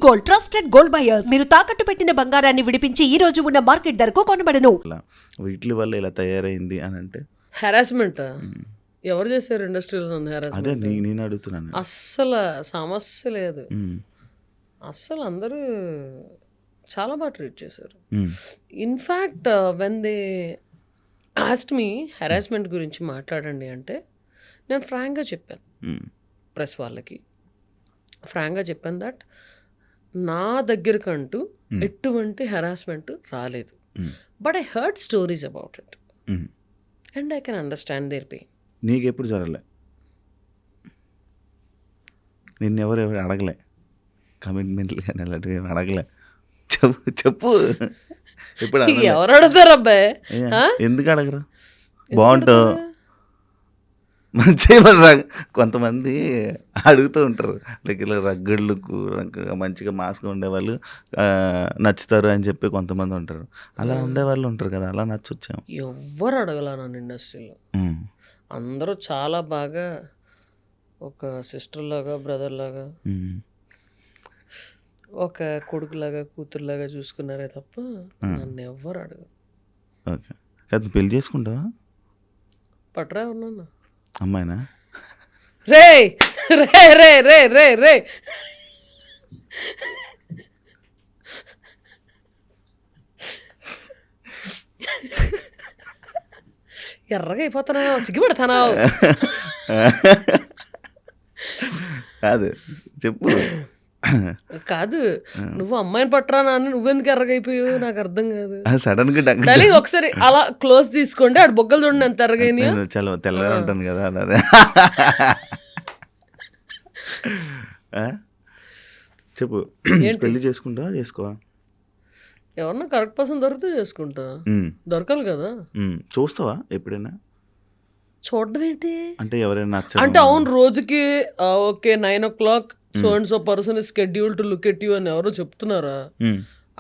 Gold, trusted gold buyers. మీరు తాకట్టు పెట్టిన బంగారాన్ని విడిపించి ఈ రోజు ఉన్న మార్కెట్ ధరకు కొనబడను. వీటి వల్ల ఇలా తయారైంది అని అంటే హెరాస్మెంట్ ఎవరు చేశారు ఇండస్ట్రీలో నన్ను అదే హెరాస్మెంట్? నేను అడుగుతున్నాను. అస్సలు సమస్య లేదు. అస్సలు అందరూ చాలా బాగా ట్రీట్ చేశారు. In fact when they asked me harassment గురించి మాట్లాడండి అంటే నేను ఫ్రాంక్గా చెప్పాను ప్రెస్ వాళ్ళకి. ఫ్రాంక్గా చెప్పాను దట్ నా దగ్గరకంటూ ఎటువంటి హెరాస్మెంట్ రాలేదు. But I heard stories about it and I can understand their pain. నీకు ఎప్పుడు జరగలే? నిన్నెవరు అడగలే కమిట్మెంట్లు కానీ అలాంటివి ఏమి అడగలే? చెప్పు ఇప్పుడు ఎవరు అడుగుతారు అబ్బాయి? ఎందుకు అడగరు? బాగుంటావు మంచిగా. కొంతమంది అడుగుతూ ఉంటారు లైక్ ఇలా రగ్గడ్లకు మంచిగా మాస్గా ఉండేవాళ్ళు నచ్చుతారు అని చెప్పి కొంతమంది ఉంటారు. అలా ఉండేవాళ్ళు ఉంటారు కదా, అలా నచ్చొచ్చాము. ఎవ్వరు అడగల నన్ను ఇండస్ట్రీలో. అందరూ చాలా బాగా ఒక సిస్టర్ లాగా, బ్రదర్ లాగా, ఒక కొడుకులాగా, కూతురులాగా చూసుకున్నారే తప్ప నన్ను ఎవ్వరు అడగరు. ఓకే, అది పెళ్లి చేసుకుంటావా? పట్రా ఉన్నా అమ్మాయినా? రే రే రే రే రే రే ఎర్రగా అయిపోతున్నావు, సిగ్గుపడతానావు. కాదు చెప్పు. కాదు, నువ్వు అమ్మాయిని పట్టరా అని నువ్వెందుకు ఎర్రగా అయిపోయావు నాకు అర్థం కాదు. సడన్ గా డైలీ ఒకసారి అలా క్లోజ్ తీసుకోండి, ఆడు బొగ్గలు చూడండి ఎంత ఎర్రగైనా. చాలా తెల్లగా ఉంటాను కదా అలా. చెప్పు, పెళ్లి చేసుకుంటావా చేసుకోవా? ఎవరన్నా కరెక్ట్ పర్సన్ దొరికితే చేసుకుంటా. దొరకాలి కదా. చూస్తావా ఎప్పుడైనా? చూడడం ఏంటి అంటే ఎవరైనా అంటే అవును రోజుకి okay 9 o'clock so and so person is schedule to look at you అని ఎవరో చెప్తున్నారా?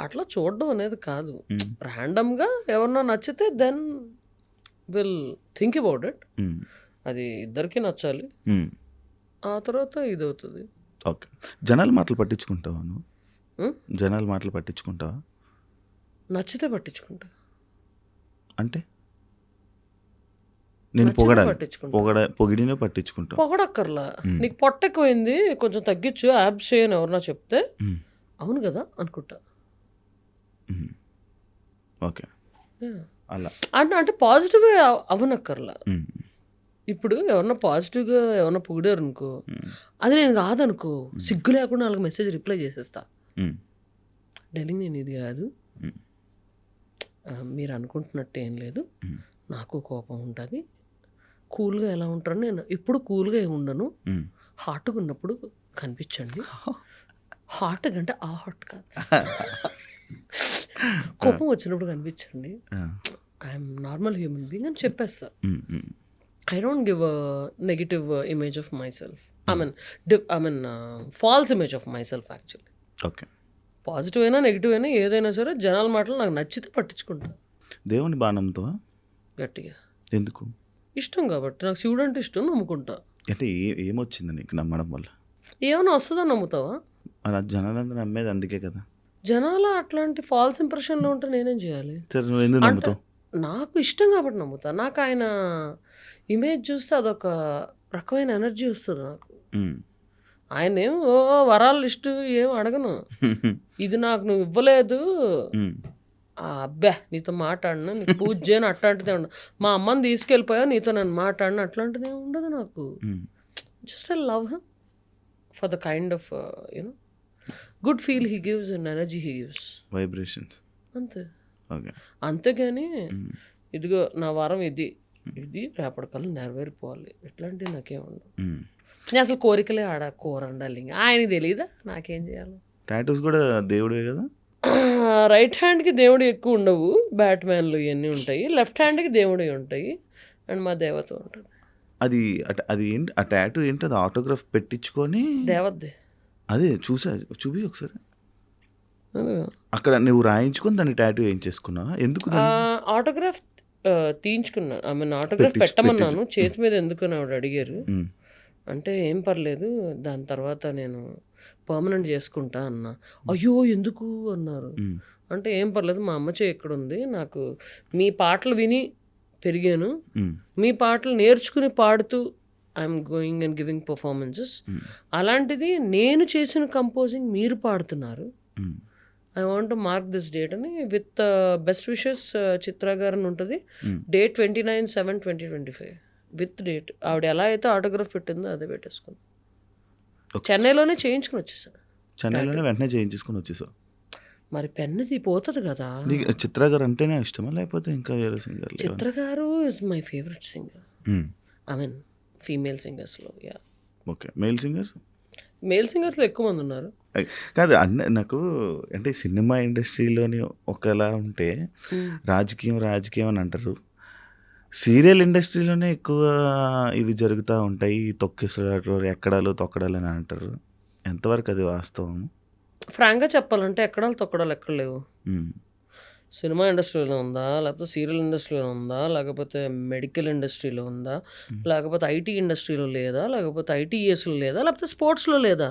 అట్లా చూడడం అనేది కాదు. ర్యాండమ్గా ఎవరన్నా నచ్చితే then will think about it. అది ఇద్దరికి నచ్చాలి, ఆ తర్వాత ఇది అవుతుంది. ఓకే, జనాల మాటలు పట్టించుకుంటావా నువ్వు? జనాల మాటలు పట్టించుకుంటావా? నచ్చితే పట్టించుకుంటా. అంటే నేను పొగిడినే పట్టించుకుంటా. పొగడక్కర్లా. నీకు పొట్ట ఎక్కువైంది కొంచెం తగ్గించు, యాబ్స్ చేయని ఎవరన్నా చెప్తే అవును కదా అనుకుంటా. ఓకే, అలా అంటే పాజిటివ్గా అవనక్కర్లా. ఇప్పుడు ఎవరన్నా పాజిటివ్గా ఎవరన్నా పొగిడారు అనుకో, అది నేను కాదనుకో, సిగ్గు లేకుండా వాళ్ళకి మెసేజ్ రిప్లై చేసేస్తా. డైలీ నేను ఇది కాదు, మీరు అనుకుంటున్నట్టు ఏం లేదు, నాకు కోపం ఉంటుంది, కూల్గా ఎలా ఉంటాను నేను ఎప్పుడు కూల్గా ఉండను, హాట్గా ఉన్నప్పుడు కనిపించండి. హాట్ అంటే ఆ హాట్ కాదు, కోపం వచ్చినప్పుడు కనిపించండి, ఐఎమ్ నార్మల్ హ్యూమన్ బీయింగ్ అని చెప్పేస్తా. I don't give a negative image of myself. I mean false image of myself actually. Okay. Positive అయినా నెగిటివ్ అయినా ఏదైనా సరే జనాల మాటలు నాకు నచ్చితే పట్టించుకుంటా. దేవుని బాణంతో గట్టిగా ఎందుకు? ఇష్టం కాబట్టి, నాకు శివుడు అంటే ఇష్టం, నమ్ముకుంటా. అంటే ఏమొచ్చింది నీకు నమ్మడం వల్ల? ఏమైనా వస్తుందని నమ్ముతావా? అలా జనాలందరూ నమ్మేది అందుకే కదా. జనాలు అట్లాంటి ఫాల్స్ ఇంప్రెషన్లో ఉంటే నేనేం చేయాలి? సరే, నువ్వు ఎందుకు నమ్ముతావు? నాకు ఇష్టం కాబట్టి నమ్ముతా. నాకు ఆయన ఇమేజ్ చూస్తే అదొక రకమైన ఎనర్జీ వస్తుంది నాకు. ఆయన ఏం వరాల లిస్టు ఏం అడగను, ఇది నాకు నువ్వు ఇవ్వలేదు, అబ్బా నీతో మాట్లాడినా, నీకు పూజ చేయను, అట్లాంటిదే ఉండదు. మా అమ్మని తీసుకెళ్ళిపోయా, నీతో నన్ను మాట్లాడిన, అట్లాంటిది ఏమి ఉండదు నాకు. Just I love him for the kind of you know good feel he gives and energy he gives, vibrations అంతే. ఓకే, అంతేగాని ఇదిగో నా వారం ఇది రేపటికల్లా నెరవేరిపోవాలి ఇట్లాంటివి నాకేం ఉండవు. నేను అసలు కోరికలే కూర ఉండాలి, ఇంకా ఆయనకి తెలియదా నాకేం చేయాలి. టాటూస్ కూడా దేవుడే కదా. రైట్ హ్యాండ్కి దేవుడు ఎక్కువ ఉండవు, బ్యాట్మ్యాన్లు ఇవన్నీ ఉంటాయి. లెఫ్ట్ హ్యాండ్కి దేవుడు ఉంటాయి అండ్ మా దేవత ఉంటుంది. అది ఏంటి ఆ టాటూ ఏంటి? అది ఆటోగ్రాఫ్ పెట్టించుకొని దేవతది. అదే చూపి ఒకసారి. అక్కడ నువ్వు రాయించుకొని దాన్ని టాటూ ఏం చేసుకున్నావా? ఎందుకు ఆటోగ్రాఫ్ తీయించుకున్నాను. ఆటోగ్రాఫ్ పెట్టమన్నాను, చేతి మీద ఎందుకు ఆవిడ అడిగారు. అంటే ఏం పర్లేదు, దాని తర్వాత నేను పర్మనెంట్ చేసుకుంటా అన్నా. అయ్యో ఎందుకు అన్నారు. అంటే ఏం పర్లేదు, మా అమ్మ చేయి ఎక్కడుంది, నాకు మీ పాటలు విని పెరిగాను, మీ పాటలు నేర్చుకుని పాడుతూ I'm going and giving performances. అలాంటిది నేను చేసిన కంపోజింగ్ మీరు పాడుతున్నారు, I want to mark this date అని విత్ బెస్ట్ విషెస్ చిత్ర గారు అని ఉంటుంది. Date 29/7/2025 with date. ఆవిడ ఎలా అయితే ఆటోగ్రాఫ్ పెట్టిందో అదే పెట్టేసుకుంది. చెన్నైలోనే చేయించుకుని వచ్చేసా. చెన్నైలోనే వెంటనే చేయించుకొని వచ్చేసావు. మరి పెన్నది పోతుంది కదా. నీకు చిత్ర గారు అంటేనే ఇష్టమా లేకపోతే ఇంకా వేరే సింగర్? చిత్ర గారు is my favourite singer. I mean female సింగర్స్లో. Yeah, okay. Male singers? Male సింగర్స్లో ఎక్కువ మంది ఉన్నారు. కాదు నాకు అంటే సినిమా ఇండస్ట్రీలోని ఒకలా ఉంటే రాజకీయం అని అంటారు, సీరియల్ ఇండస్ట్రీలోనే ఎక్కువ ఇవి జరుగుతూ ఉంటాయి, తొక్కిసలాట్లు ఎక్కడాలు తొక్కడాలు అని అంటారు. ఎంతవరకు అది వాస్తవం? ఫ్రాంక్గా చెప్పాలంటే ఎక్కడాలు తొక్కడాలు ఎక్కడ లేవు. సినిమా ఇండస్ట్రీలో ఉందా, లేకపోతే సీరియల్ ఇండస్ట్రీలో ఉందా, లేకపోతే మెడికల్ ఇండస్ట్రీలో ఉందా, లేకపోతే ఐటీ ఇండస్ట్రీలో లేదా, లేకపోతే ఐటీఎస్లో లేదా, లేకపోతే స్పోర్ట్స్లో లేదా?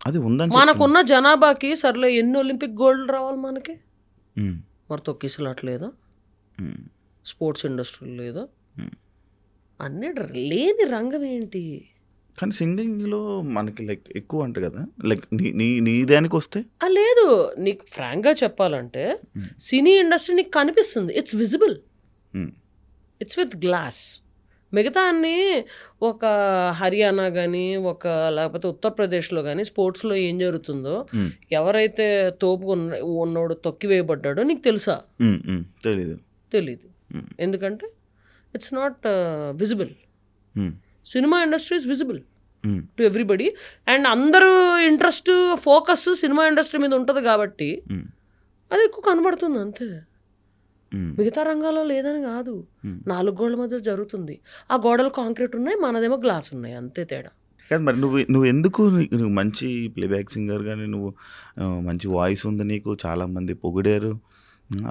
అది ఉందని మనకున్న జనాభాకి సర్లే ఎన్ని ఒలింపిక్ గోల్డ్ రావాలి మనకి, మరి తొక్కిసలాట్లేదా? స్పోర్ట్స్ ఇండస్ట్రీలో లేదా? అన్నిటి లేని రంగం ఏంటి? కానీ సింగింగ్లో మనకి లైక్ ఎక్కువ అంట కదా, లైక్ నీ దానికి వస్తే లేదు. నీకు ఫ్రాంక్గా చెప్పాలంటే సినీ ఇండస్ట్రీ నీకు కనిపిస్తుంది, it's visible, it's with glass. మిగతా అన్నీ ఒక హర్యానా కానీ లేకపోతే ఉత్తరప్రదేశ్లో కానీ స్పోర్ట్స్లో ఏం జరుగుతుందో, ఎవరైతే తోపు ఉన్నోడు తొక్కివేయబడ్డాడో నీకు తెలుసా? తెలీదు. ఎందుకంటే it's not visible. Cinema industry is visible to everybody, and అందరూ ఇంట్రెస్ట్ ఫోకస్ సినిమా ఇండస్ట్రీ మీద ఉంటుంది కాబట్టి అది ఎక్కువ కనబడుతుంది అంతే. మిగతా రంగాల్లో లేదని కాదు, 4 గోడల మధ్య జరుగుతుంది. ఆ గోడలు కాంక్రీట్ ఉన్నాయి, మనదేమో గ్లాస్ ఉన్నాయి, అంతే తేడా. కాదు మరి నువ్వు ఎందుకు, నువ్వు మంచి ప్లేబ్యాక్ సింగర్ కానీ నువ్వు మంచి వాయిస్ ఉంది నీకు, చాలామంది పొగిడారు.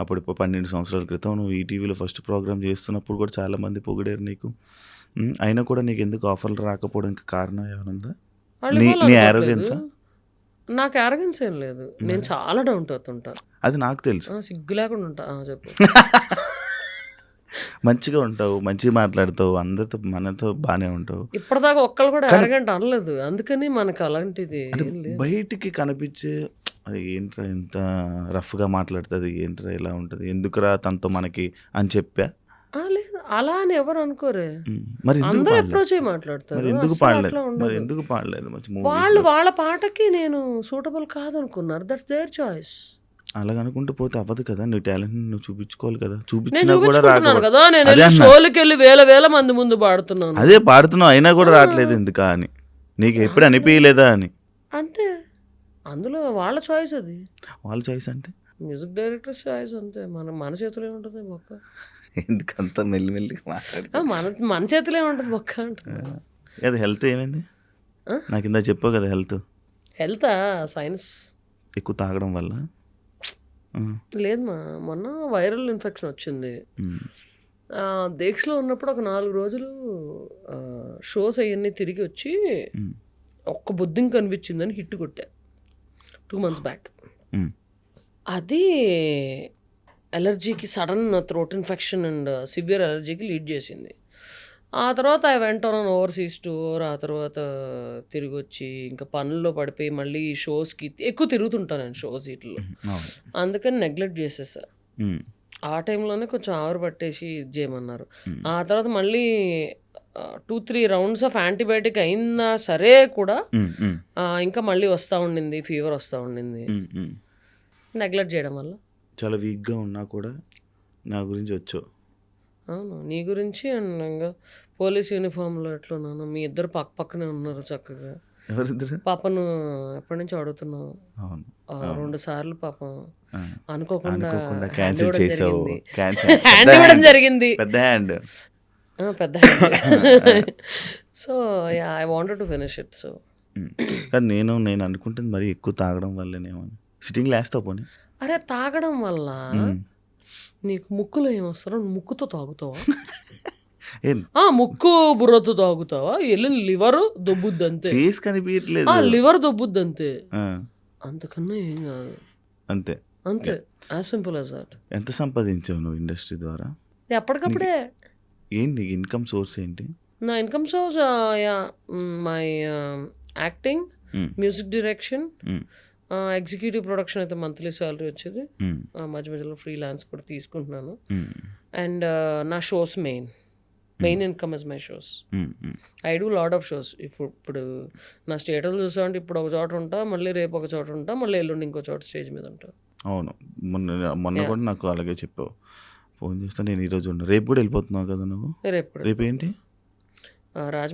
అప్పుడు 12 సంవత్సరాల క్రితం నువ్వు ఈటీవీలో ఫస్ట్ ప్రోగ్రామ్ చేస్తున్నప్పుడు కూడా చాలామంది పొగిడారు నీకు. అయినా కూడా నీకు ఎందుకు ఆఫర్లు రాకపోవడానికి కారణం ఏమైనా? నీ యారోగెన్సా? నాకు యారోగెన్స్ ఏం లేదు, నేను చాలా డౌన్ టు ఎర్త్ ఉంటాను. అది నాకు తెలుసు. సిగ్గు లేకుండా ఉంటా. చెప్పు. మంచిగా ఉంటావు, మంచిగా మాట్లాడతావు, అందరితో మనతో బాగానే ఉంటావు. ఇప్పటిదాకా ఒక్కళ్ళు కూడా యారోగెంట్ అనలేదు, అందుకని మనకు అలాంటిది బయటికి కనిపించే అది ఏంట్రా ఇంత రఫ్గా మాట్లాడుతుంది, ఏంట్రా ఇలా ఉంటుంది, ఎందుకురా తనతో మనకి అని చెప్పా. లేదు, అలా అని ఎవరు అనుకోరే. మరి అందరూ అప్రోచ్ అయ్యి మాట్లాడతారు. ఎందుకు పాడలేదు? వాళ్ళ పాటకి నేను సూటబుల్ కాదనుకున్నారు, దట్స్ దేర్ చాయిస్. అలాగనుకుంటూ పోతే అవ్వదు కదా, నీ టాలెంట్ నువ్వు చూపించుకోవాలి కదా. నేను చూపించినా కూడా చూపించుకుంటున్నాను కదా, నేను షోలకి వెళ్ళి వేల మంది ముందు పాడుతున్నాను. అదే పాడుతున్నావు, అయినా కూడా రావట్లేదు ఎందుకా అని నీకు ఎప్పుడు అనిపించలేదా అని? అంతే, అందులో వాళ్ళ చాయిస్. అది వాళ్ళ చాయిస్ అంటే మ్యూజిక్ డైరెక్టర్ చాయిస్, అంతే. మన చేతిలో ఏముంటుంది బొక్క? ఎందుకంత మెల్లిమెల్లిగా మాట్లాడి మన చేతిలో ఏముంటుంది బొక్క అంటున్నా. అది హెల్త్ ఏమైంది? నాకు ఇందా చెప్పావు కదా హెల్త్ సైన్స్ ఎక్కువ తాగడం వల్ల. లేదు మొన్న వైరల్ ఇన్ఫెక్షన్ వచ్చింది. దీక్షలో ఉన్నప్పుడు ఒక 4 రోజులు షోస్ అవన్నీ తిరిగి వచ్చి ఒక్క బొద్దింక కనిపించిందని హిట్ కొట్టా 2 months బ్యాక్. అది అలర్జీకి, sudden throat infection and severe అలర్జీకి లీడ్ చేసింది. ఆ తర్వాత I went on overseas tour. ఆ తర్వాత తిరిగి వచ్చి ఇంకా పనుల్లో పడిపోయి మళ్ళీ షోస్కి ఎక్కువ తిరుగుతుంటాను నేను, షోస్ వీటిలో. అందుకని నెగ్లెక్ట్ చేసేసా. ఆ టైంలోనే కొంచెం ఆవిరి పట్టేసి ఇది చేయమన్నారు. ఆ తర్వాత మళ్ళీ 2-3 rounds ఆఫ్ యాంటీబయాటిక్ అయినా సరే కూడా ఇంకా మళ్ళీ వస్తూ ఉండింది, ఫీవర్ వస్తూ ఉండింది. నెగ్లెక్ట్ చేయడం వల్ల చాలా వీక్గా ఉన్నా కూడా నా గురించి వచ్చావు. అవును, నీ గురించి. అండ్ ఇంకా పోలీస్ యూనిఫామ్లో ఎట్లున్నాను, మీ ఇద్దరు పక్కనే ఉన్నారు చక్కగా. ఎవరిద్దరు? పాపను ఎప్పటి నుంచి అడుగుతున్నావు? 2 సార్లు పాపం అనుకోకుండా క్యాన్సిల్ చేసావు. హ్యాండ్ ఇవ్వడం జరిగింది, పెద్ద hand. So yeah, I wanted to finish it. So కానీ నేను అనుకుంటుంది మరి ఎక్కువ తాగడం వల్లనేమో. సిట్టింగ్ లేస్తావు పోనీ? అరే, తాగడం వల్ల నీకు ముక్కులో ఏమొస్తారో ముక్కుతో తాగుతావా? ఏం ముక్కు బుర్రతో తాగుతావా, వెళ్ళిన లివర్ దొబ్బుద్ది అంతే. ఫేస్ కనిపించట్లేదు. లివర్ దొబ్బుద్ది అంతే, ఆ, అంతకన్నా ఏం కాదు. అంతే. అంతే, యాజ్ సింపుల్ యాజ్ దట్. ఎంత సంపాదించావు నువ్వు ఇండస్ట్రీ ద్వారా? ఎప్పటికప్పుడే ఏంటి నీకు ఇన్కమ్ సోర్స్ ఏంటి? నా income source my acting, music direction, executive production అయితే మంత్లీ శాలరీ వచ్చేది. మధ్య మధ్యలో ఫ్రీలాన్స్ కూడా తీసుకుంటున్నాను. అండ్ నా shows main income is my shows. I do lot of shows. ఇప్పుడు నా స్టేటస్ చూసామంటే ఇప్పుడు ఒక చోట ఉంటా, మళ్ళీ రేపు ఒక చోట ఉంటా, మళ్ళీ ఎల్లుండి ఇంకో చోట స్టేజ్ మీద ఉంటా. అవును, మొన్న కూడా నాకు అలాగే చెప్పావు. ఫోన్ చేస్తా, నేను ఈరోజు ఉన్నా, రేపు కూడా వెళ్ళిపోతున్నావు కదా నువ్వు? రేపు రేపు ఏంటి? రాజ